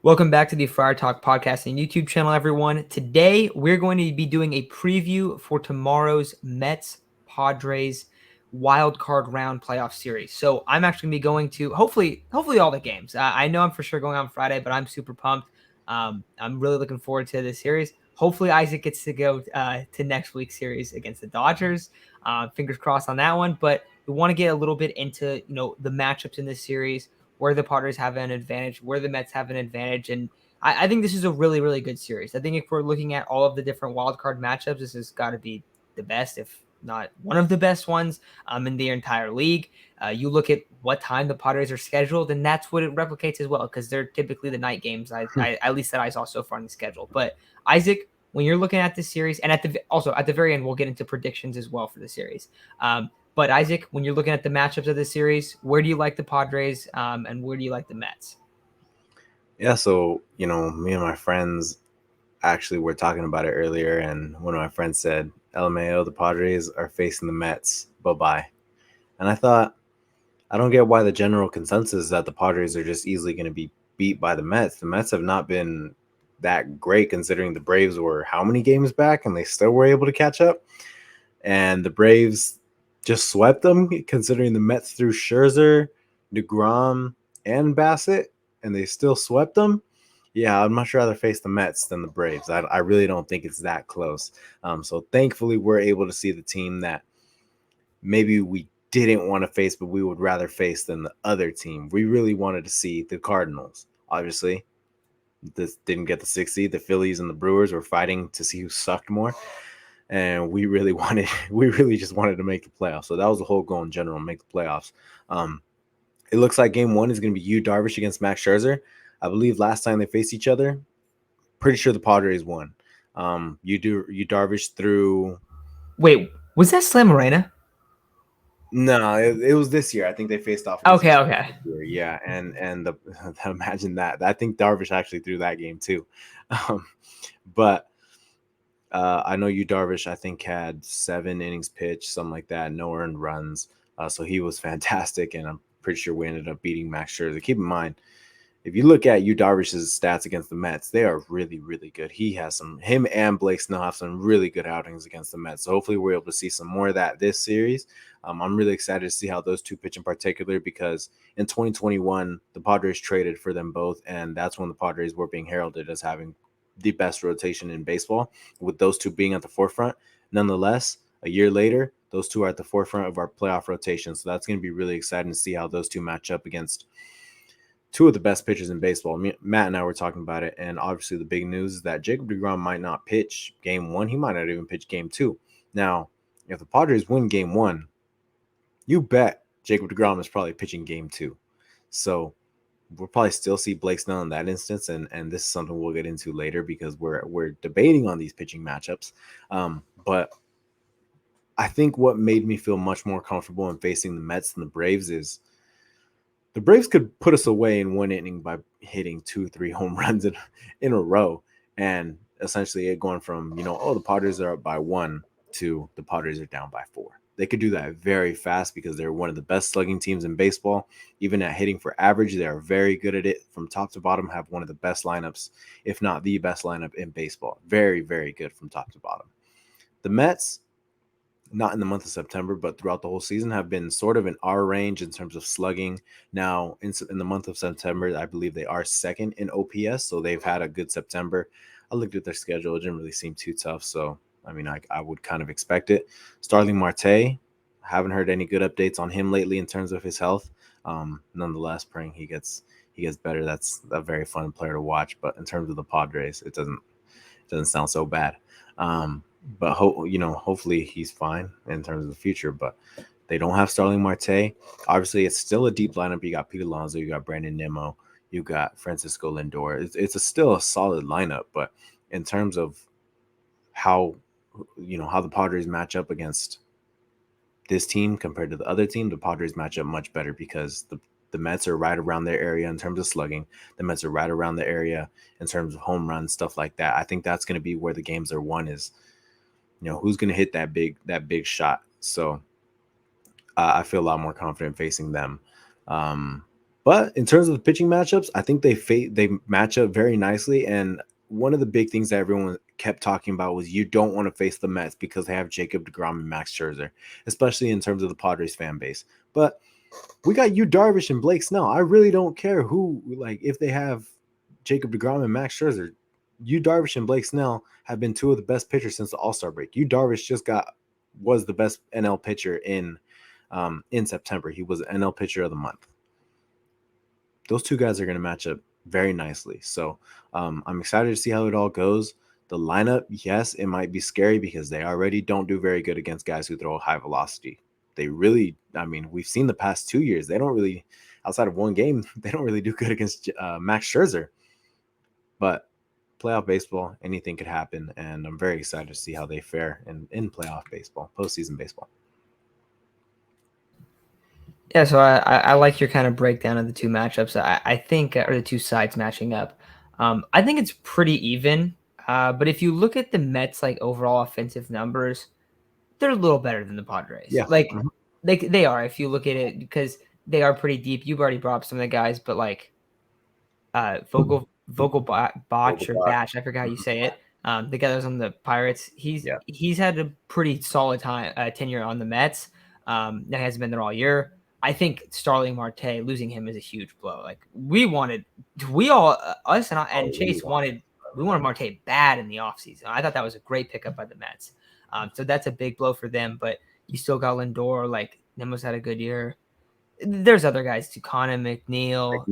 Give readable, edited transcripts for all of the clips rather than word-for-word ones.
Welcome back to the Friar Talk podcast and YouTube channel, everyone. Today, we're going to be doing a preview for tomorrow's Mets-Padres wild card round playoff series. So I'm actually going to be going to hopefully all the games. I know I'm for sure going on Friday, but I'm super pumped. I'm really looking forward to this series. Hopefully Isaac gets to go to next week's series against the Dodgers. Fingers crossed on that one. But we want to get a little bit into the matchups in this series, where the Padres have an advantage, where the Mets have an advantage. And I think this is a really, really good series. I think if we're looking at all of the different wild card matchups, this has got to be the best, if not one of the best ones in the entire league. You look at what time the Padres are scheduled, and that's what it replicates as well, because they're typically the night games, at least that I saw so far in the schedule. But Isaac, when you're looking at this series, and also at the very end, we'll get into predictions as well for the series. But Isaac, when you're looking at the matchups of this series, where do you like the Padres and where do you like the Mets? Yeah, so, me and my friends actually were talking about it earlier, and one of my friends said, LMAO, the Padres are facing the Mets. Bye-bye. And I thought, I don't get why the general consensus is that the Padres are just easily going to be beat by the Mets. The Mets have not been that great, considering the Braves were how many games back, and they still were able to catch up. And the Braves just swept them, considering the Mets threw Scherzer, DeGrom, and Bassett, and they still swept them. Yeah, I'd much rather face the Mets than the Braves. I really don't think it's that close. So thankfully, we're able to see the team that maybe we didn't want to face, but we would rather face than the other team. We really wanted to see the Cardinals. Obviously, this didn't get the 60. The Phillies and the Brewers were fighting to see who sucked more. And we really just wanted to make the playoffs. So that was the whole goal in general, make the playoffs. It looks like game one is going to be Yu Darvish against Max Scherzer. I believe last time they faced each other, pretty sure the Padres won. Yu Darvish threw. Wait, was that Slam Arena? No, it was this year. I think they faced off. Okay. Year. Yeah, and imagine that. I think Darvish actually threw that game too. But I know Yu Darvish, I think, had 7 innings pitched, something like that, no earned runs. So he was fantastic, and I'm pretty sure we ended up beating Max Scherzer. Keep in mind, if you look at Yu Darvish's stats against the Mets, they are really, really good. Him and Blake Snell have some really good outings against the Mets. So hopefully we're able to see some more of that this series. I'm really excited to see how those two pitch in particular, because in 2021, the Padres traded for them both, and that's when the Padres were being heralded as having the best rotation in baseball, with those two being at the forefront. Nonetheless, a year later, those two are at the forefront of our playoff rotation. So that's going to be really exciting to see how those two match up against two of the best pitchers in baseball. Matt and I were talking about it, and obviously the big news is that Jacob DeGrom might not pitch game one. He might not even pitch game two. Now, if the Padres win game one, you bet Jacob DeGrom is probably pitching game two. So we'll probably still see Blake Snell in that instance, and this is something we'll get into later, because we're debating on these pitching matchups. But I think what made me feel much more comfortable in facing the Mets than the Braves is the Braves could put us away in one inning by hitting 2-3 home runs in a row, and essentially it going from, the Padres are up by 1 to the Padres are down by 4. They could do that very fast because they're one of the best slugging teams in baseball. Even at hitting for average, they are very good at it. From top to bottom, have one of the best lineups, if not the best lineup in baseball. Very, very good from top to bottom. The Mets, not in the month of September, but throughout the whole season, have been sort of in our range in terms of slugging. Now, in the month of September, I believe they are second in OPS, so they've had a good September. I looked at their schedule. It didn't really seem too tough, so I would kind of expect it. Starling Marte, haven't heard any good updates on him lately in terms of his health. Nonetheless, praying he gets better. That's a very fun player to watch. But in terms of the Padres, it doesn't sound so bad. But hopefully he's fine in terms of the future. But they don't have Starling Marte. Obviously, it's still a deep lineup. You got Pete Alonso, you got Brandon Nimmo, you got Francisco Lindor. It's still a solid lineup. But in terms of how the Padres match up against this team compared to the other team, the Padres match up much better, because the Mets are right around their area in terms of slugging. The Mets are right around the area in terms of home runs, stuff like that. I think that's going to be where the games are won, is, who's going to hit that big shot. So I feel a lot more confident facing them. But in terms of the pitching matchups, I think they match up very nicely. And one of the big things that everyone kept talking about was you don't want to face the Mets because they have Jacob deGrom and Max Scherzer, especially in terms of the Padres fan base. But we got you Darvish and Blake Snell. I really don't care who, like, if they have Jacob deGrom and Max Scherzer. You Darvish and Blake Snell have been two of the best pitchers since the All-Star break. You Darvish was the best NL pitcher in September. He was NL pitcher of the month. Those two guys are going to match up very nicely. So I'm excited to see how it all goes. The lineup, yes, it might be scary because they already don't do very good against guys who throw high velocity. They really, I mean, we've seen the past 2 years. They don't really, outside of one game, they don't really do good against Max Scherzer. But playoff baseball, anything could happen. And I'm very excited to see how they fare in playoff baseball, postseason baseball. Yeah, so I like your kind of breakdown of the two matchups. I think, or the two sides matching up. I think it's pretty even. But if you look at the Mets, like overall offensive numbers, they're a little better than the Padres. Yeah. Like they are. If you look at it, because they are pretty deep. You've already brought up some of the guys, but like Botch or Batch, I forgot how you say it. The guy that was on the Pirates, he's had a pretty solid tenure on the Mets. Now he hasn't been there all year. I think Starling Marte, losing him is a huge blow. Like us and Chase wanted Marte bad in the offseason. I thought that was a great pickup by the Mets. So that's a big blow for them. But you still got Lindor. Like Nemo's had a good year. There's other guys too, Connor McNeil,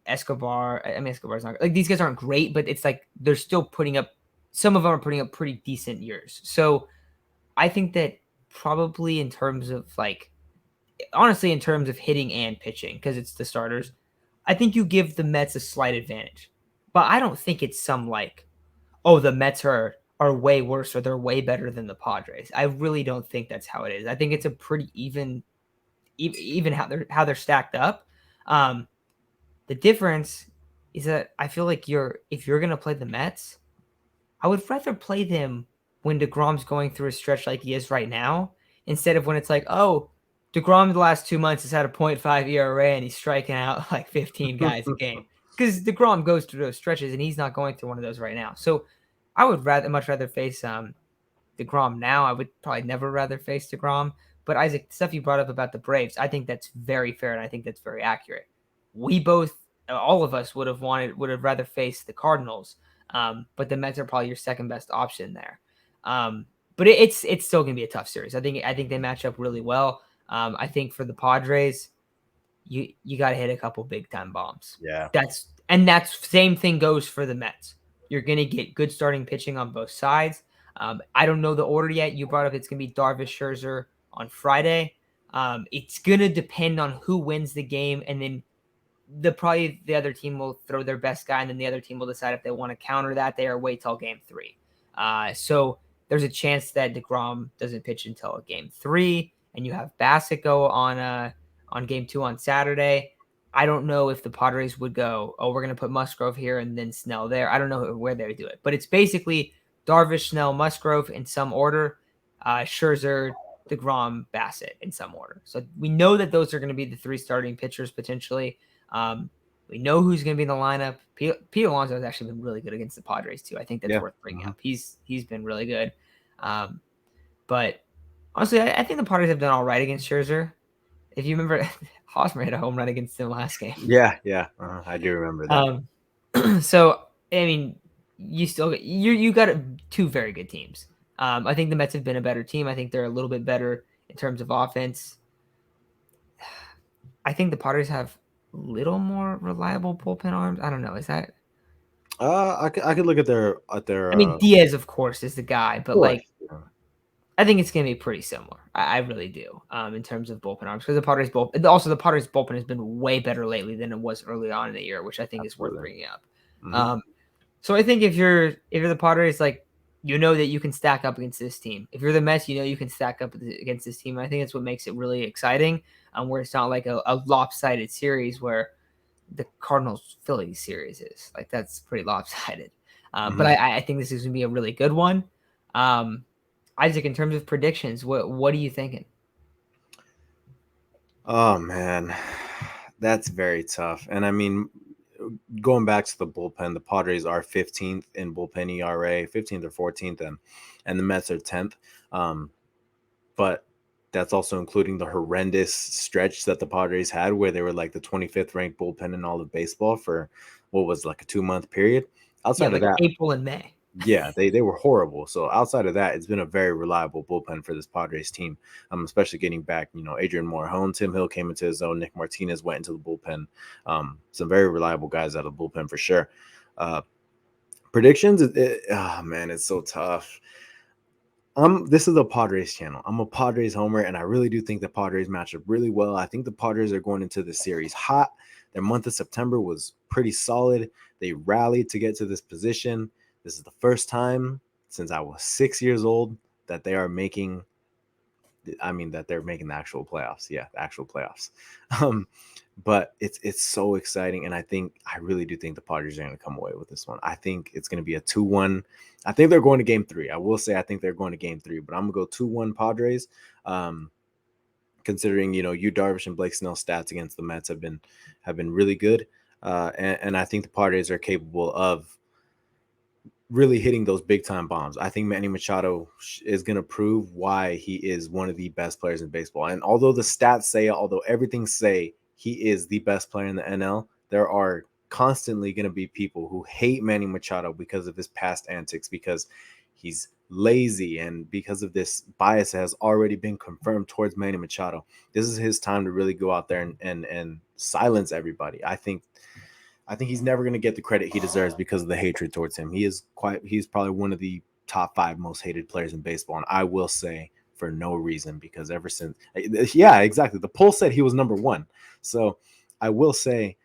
Escobar. I mean, Escobar's not like these guys aren't great, but it's like they're still putting up. Some of them are putting up pretty decent years. So I think that probably in terms of like, honestly, in terms of hitting and pitching, because it's the starters, I think you give the Mets a slight advantage. But I don't think it's some like, oh, the Mets are way worse or they're way better than the Padres. I really don't think that's how it is. I think it's a pretty even how they're stacked up. The difference is that I feel like if you're gonna play the Mets, I would rather play them when DeGrom's going through a stretch like he is right now, instead of when it's like, oh, DeGrom the last 2 months has had a .5 ERA and he's striking out like 15 guys a game. Because DeGrom goes through those stretches and he's not going through one of those right now. So I would much rather face DeGrom now. I would probably never rather face DeGrom. But Isaac, the stuff you brought up about the Braves, I think that's very fair and I think that's very accurate. All of us would have rather face the Cardinals, but the Mets are probably your second best option there. But it's still gonna be a tough series. I think they match up really well. I think for the Padres, you got to hit a couple big time bombs. Yeah, that's same thing goes for the Mets. You're gonna get good starting pitching on both sides. I don't know the order yet. You brought up it's gonna be Darvish, Scherzer on Friday. It's gonna depend on who wins the game, and then probably the other team will throw their best guy, and then the other team will decide if they want to counter that there or wait till game 3. So there's a chance that DeGrom doesn't pitch until game 3, and you have Bassett go on game 2 on Saturday. I don't know if the Padres would go, oh, we're going to put Musgrove here and then Snell there. I don't know where they would do it, but it's basically Darvish, Snell, Musgrove in some order, Scherzer, DeGrom, Bassett in some order. So we know that those are going to be the 3 starting pitchers potentially. We know who's going to be in the lineup. Pete Alonso has actually been really good against the Padres too. I think that's worth bringing up. He's been really good. But honestly, I think the Padres have done all right against Scherzer. If you remember, Hosmer hit a home run against them last game. Yeah. I do remember that. So I mean, you got 2 very good teams. I think the Mets have been a better team. I think they're a little bit better in terms of offense. I think the Padres have a little more reliable bullpen arms. I don't know. Is that? I could look at their. I mean, Diaz, of course, is the guy, but I think it's gonna be pretty similar. I really do. In terms of bullpen arms, because the Padres bullpen has been way better lately than it was early on in the year, which I think is worth bringing up. Mm-hmm. So I think if you're the Padres, like, you know that you can stack up against this team. If you're the Mets, you know you can stack up against this team. I think that's what makes it really exciting. Where it's not like a lopsided series where the Cardinals-Phillies series is. Like, that's pretty lopsided. But I think this is going to be a really good one. Isaac, in terms of predictions, what are you thinking? Oh, man. That's very tough. And I mean, going back to the bullpen, the Padres are 15th in bullpen ERA, 15th or 14th, and the Mets are 10th. Um, but that's also including the horrendous stretch that the Padres had where they were like the 25th ranked bullpen in all of baseball for what was like a 2 month period. Yeah, Outside of like that, April and May. yeah, they were horrible. So outside of that, it's been a very reliable bullpen for this Padres team. Especially getting back, Adrian Morejon, Tim Hill came into his own, Nick Martinez went into the bullpen. Some very reliable guys out of the bullpen for sure. Uh, Predictions, oh man, it's so tough. This is a Padres channel. I'm a Padres homer, and I really do think the Padres match up really well. I think the Padres are going into the series hot. Their month of September was pretty solid. They rallied to get to this position. This is the first time since I was 6 years old that they are making. I mean, that they're making the actual playoffs. Yeah, the actual playoffs. Um, but it's so exciting, and I really do think the Padres are going to come away with this one. I think it's going to be a 2-1. I think they're going to game 3. I will say I think they're going to game 3, but I'm going to go 2-1 Padres. Considering you Darvish and Blake Snell's stats against the Mets have been really good, and I think the Padres are capable of really hitting those big time bombs. I think Manny Machado is going to prove why he is one of the best players in baseball. And although the stats say, although everything say he is the best player in the NL, there are constantly going to be people who hate Manny Machado because of his past antics, because he's lazy, and because of this bias that has already been confirmed towards Manny Machado. This is his time to really go out there and silence everybody. I think he's never going to get the credit he deserves because of the hatred towards him. He's probably one of the top 5 most hated players in baseball. And I will say for no reason, because ever since, yeah, exactly. The poll said he was number 1. So I will say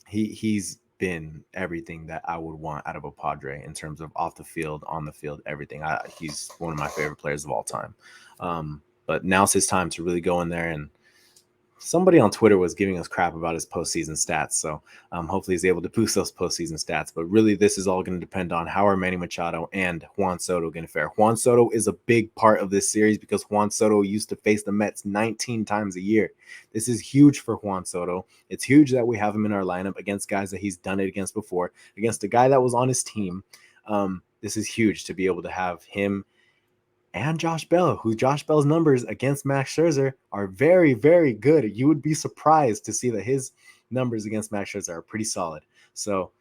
he's been everything that I would want out of a Padre in terms of off the field, on the field, everything. He's one of my favorite players of all time. But now's his time to really go in there, and somebody on Twitter was giving us crap about his postseason stats. So hopefully he's able to boost those postseason stats. But really, this is all going to depend on how are Manny Machado and Juan Soto going to fare. Juan Soto is a big part of this series because Juan Soto used to face the Mets 19 times a year. This is huge for Juan Soto. It's huge that we have him in our lineup against guys that he's done it against before, against a guy that was on his team. This is huge to be able to have him and Josh Bell, who Josh Bell's numbers against Max Scherzer are very, very good. You would be surprised to see that his numbers against Max Scherzer are pretty solid. So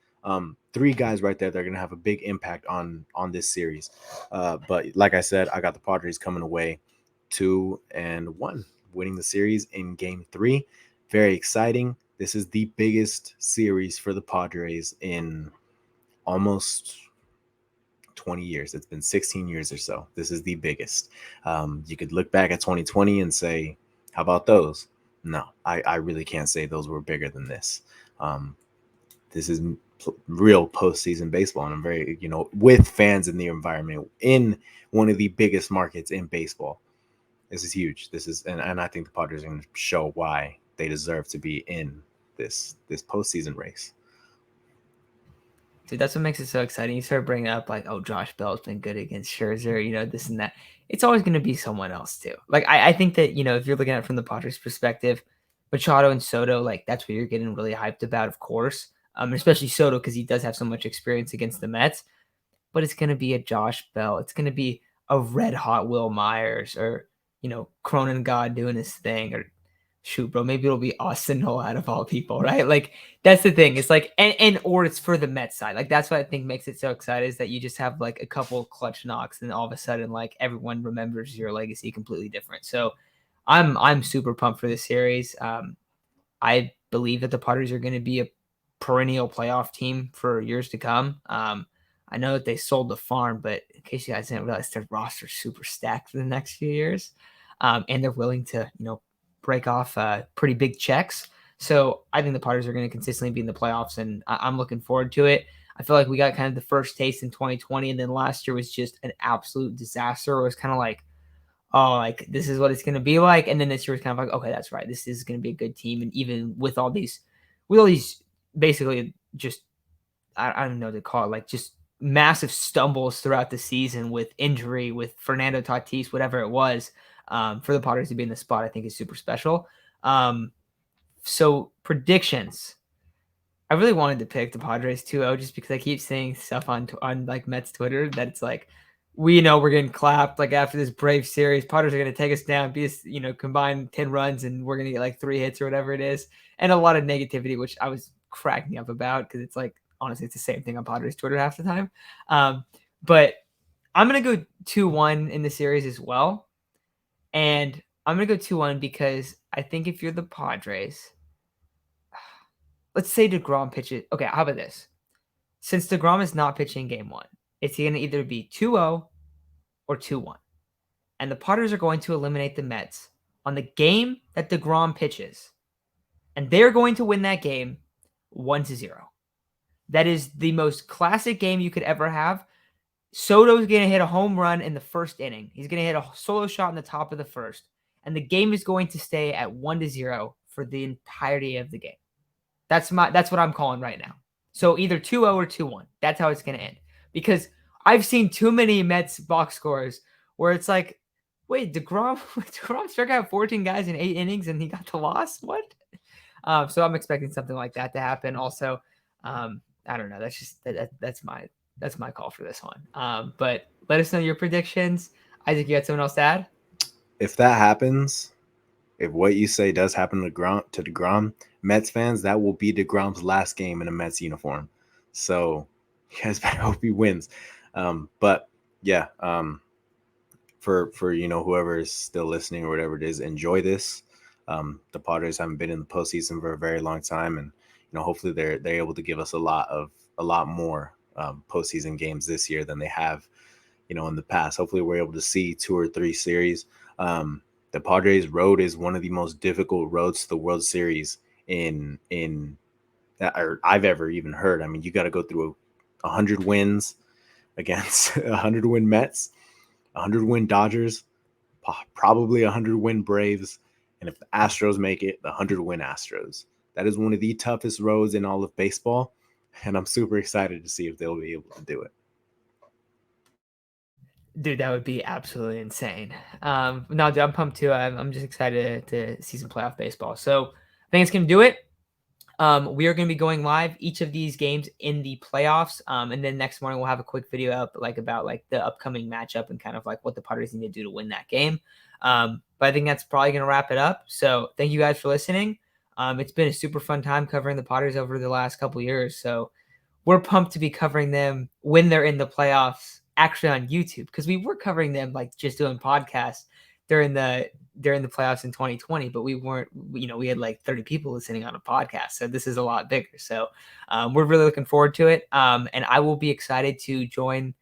3 guys right there that are going to have a big impact on this series. But like I said, I got the Padres coming away 2-1, winning the series in game 3. Very exciting. This is the biggest series for the Padres in almost 20 years. It's been 16 years or so. This is the biggest. You could look back at 2020 and say, how about those? No, I really can't say those were bigger than this. This is real postseason baseball, and I'm very, with fans in the environment in one of the biggest markets in baseball. This is huge. And I think the Padres are going to show why they deserve to be in this postseason race. Dude, that's what makes it so exciting. You start bringing up like, oh, Josh Bell's been good against Scherzer, this and that. It's always going to be someone else too. Like I think that if you're looking at it from the Padres' perspective, Machado and Soto, like that's what you're getting really hyped about, of course. Especially Soto because he does have so much experience against the Mets. But it's going to be a Josh Bell. It's going to be a red hot Will Myers, or Cronin God doing his thing, or shoot, bro, maybe it'll be Austin Nola out of all people, right? Like that's the thing. It's like, and or it's for the Mets side. Like that's what I think makes it so exciting, is that you just have like a couple clutch knocks, and all of a sudden, like everyone remembers your legacy completely different. So I'm super pumped for this series. I believe that the Padres are going to be a perennial playoff team for years to come. I know that they sold the farm, but in case you guys didn't realize, their roster's super stacked for the next few years, and they're willing to break off pretty big checks. So I think the Padres are going to consistently be in the playoffs, and I'm looking forward to it. I feel like we got kind of the first taste in 2020, and then last year was just an absolute disaster. It was kind of like, oh, like this is what it's going to be like. And then this year was kind of like, okay, that's right. This is going to be a good team. And even with all these basically just, I don't know what to call it, like just massive stumbles throughout the season with injury, with Fernando Tatis, whatever it was, for the Padres to be in the spot, I think is super special. So predictions. I really wanted to pick the Padres 2-0 just because I keep seeing stuff on like Mets Twitter that it's like, we know we're getting clapped like after this Brave series. Padres are going to take us down, be us, combine 10 runs, and we're going to get like 3 hits or whatever it is. And a lot of negativity, which I was cracking up about because it's like, honestly, it's the same thing on Padres Twitter half the time. But I'm going to go 2-1 in the series as well. And I'm going to go 2-1 because I think if you're the Padres, let's say DeGrom pitches. Okay, how about this? Since DeGrom is not pitching game 1, it's going to either be 2-0 or 2-1. And the Padres are going to eliminate the Mets on the game that DeGrom pitches. And they're going to win that game 1-0. That is the most classic game you could ever have. Soto's going to hit a home run in the first inning. He's going to hit a solo shot in the top of the first. And the game is going to stay at 1-0 for the entirety of the game. That's what I'm calling right now. So either 2-0 or 2-1. That's how it's going to end. Because I've seen too many Mets box scores where it's like, wait, DeGrom struck out 14 guys in 8 innings and he got the loss? What? So I'm expecting something like that to happen. Also, I don't know. That's just that's my call for this one. But let us know your predictions. Isaac, you got someone else to add? If that happens, if what you say does happen to DeGrom, Mets fans, that will be DeGrom's last game in a Mets uniform. So you guys better hope he wins. But yeah, for whoever is still listening or whatever it is, enjoy this. The Padres haven't been in the postseason for a very long time, and hopefully they're able to give us a lot more postseason games this year than they have in the past. Hopefully we're able to see 2 or 3 series. The Padres road is one of the most difficult roads to the World Series in that I've ever even heard. I mean, you got to go through 100 wins against 100 win Mets, 100 win Dodgers, probably 100 win Braves, and if the Astros make it, the 100 win Astros. That is one of the toughest roads in all of baseball, and I'm super excited to see if they'll be able to do it. Dude, that would be absolutely insane. No, dude, I'm pumped too. I'm just excited to see some playoff baseball. So I think it's going to do it. We are going to be going live each of these games in the playoffs. And then next morning we'll have a quick video up about the upcoming matchup and kind of like what the Padres need to do to win that game. But I think that's probably going to wrap it up. So thank you guys for listening. It's been a super fun time covering the Padres over the last couple years. So we're pumped to be covering them when they're in the playoffs actually on YouTube, because we were covering them like just doing podcasts during the playoffs in 2020, but we weren't, we had like 30 people listening on a podcast. So this is a lot bigger. So we're really looking forward to it. And I will be excited to join.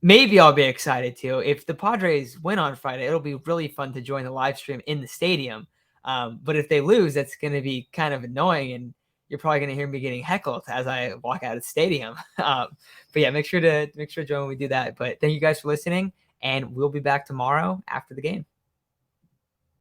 Maybe I'll be excited to, if the Padres win on Friday, it'll be really fun to join the live stream in the stadium. But if they lose, that's going to be kind of annoying, and you're probably going to hear me getting heckled as I walk out of the stadium. But yeah, make sure to join when we do that. But thank you guys for listening, and we'll be back tomorrow after the game.